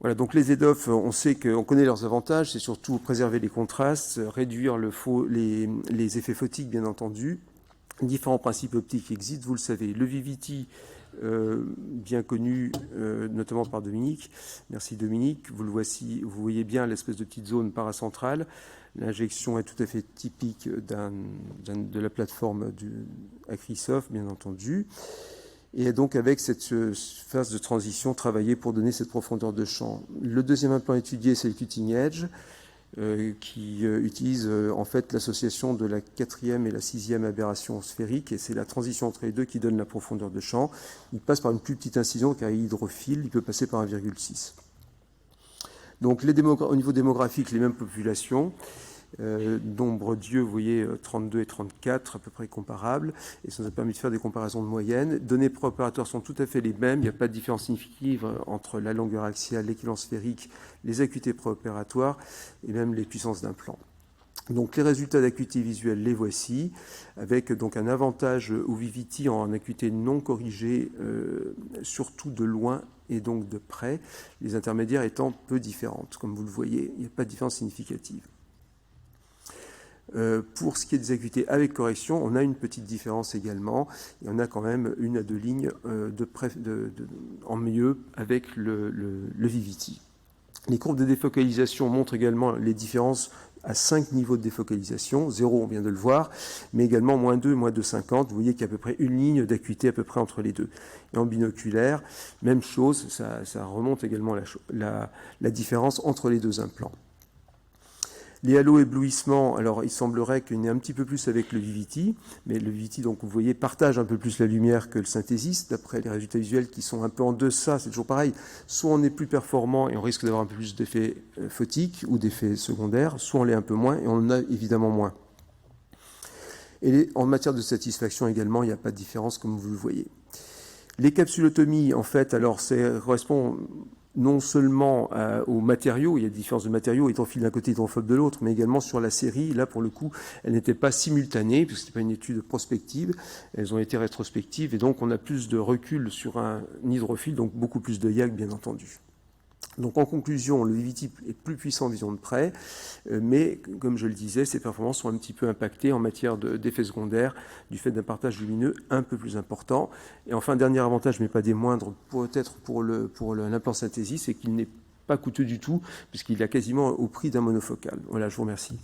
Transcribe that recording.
Voilà, donc les EDOF, on sait qu'on connaît leurs avantages, c'est surtout préserver les contrastes, réduire les effets photiques, bien entendu. Différents principes optiques existent, vous le savez. Le Vivity, bien connu, notamment par Dominique. Merci Dominique. Vous voyez bien l'espèce de petite zone paracentrale. L'injection est tout à fait typique de la plateforme Acrisoft, bien entendu. Et donc avec cette phase de transition travailler pour donner cette profondeur de champ. Le deuxième implant étudié, c'est le cutting edge, qui utilise en fait l'association de la 4e et la 6e aberration sphérique, et c'est la transition entre les deux qui donne la profondeur de champ. Il passe par une plus petite incision car il est hydrophile, il peut passer par 1,6. Donc au niveau démographique, les mêmes populations. Nombre d'yeux, vous voyez, 32 et 34, à peu près comparables, et ça nous a permis de faire des comparaisons de moyenne. Données préopératoires sont tout à fait les mêmes, il n'y a pas de différence significative entre la longueur axiale, l'équivalent sphérique, les acuités préopératoires et même les puissances d'implant. Donc les résultats d'acuité visuelle, les voici, avec donc un avantage au Vivity en acuité non corrigée, surtout de loin et donc de près, les intermédiaires étant peu différentes. Comme vous le voyez, il n'y a pas de différence significative. Pour ce qui est des acuités avec correction, on a une petite différence également. Et on a quand même 1 à 2 lignes en mieux avec le Vivity. Les courbes de défocalisation montrent également les différences à 5 niveaux de défocalisation. 0, on vient de le voir, mais également -2, -2,50. Vous voyez qu'il y a à peu près 1 ligne d'acuité à peu près entre les deux. Et en binoculaire, même chose, ça remonte également la différence entre les deux implants. Les halo-éblouissements, alors il semblerait qu'il y en ait un petit peu plus avec le Vivity, mais le Vivity, donc vous voyez, partage un peu plus la lumière que le Synthesis, d'après les résultats visuels qui sont un peu en deçà, c'est toujours pareil, soit on est plus performant et on risque d'avoir un peu plus d'effets photiques ou d'effets secondaires, soit on l'est un peu moins et on en a évidemment moins. Et en matière de satisfaction également, il n'y a pas de différence comme vous le voyez. Les capsulotomies, en fait, alors ça correspond non seulement aux matériaux, il y a des différences de matériaux, hydrophile d'un côté, hydrophobe de l'autre, mais également sur la série. Là, pour le coup, elles n'étaient pas simultanées, puisque ce n'était pas une étude prospective, elles ont été rétrospectives, et donc on a plus de recul sur un hydrophile, donc beaucoup plus de YAG, bien entendu. Donc en conclusion, le Vivity est plus puissant en vision de près, mais comme je le disais, ses performances sont un petit peu impactées en matière d'effets secondaires du fait d'un partage lumineux un peu plus important. Et enfin, dernier avantage, mais pas des moindres, peut-être pour l'implant Synthesis, c'est qu'il n'est pas coûteux du tout, puisqu'il est quasiment au prix d'un monofocal. Voilà, je vous remercie.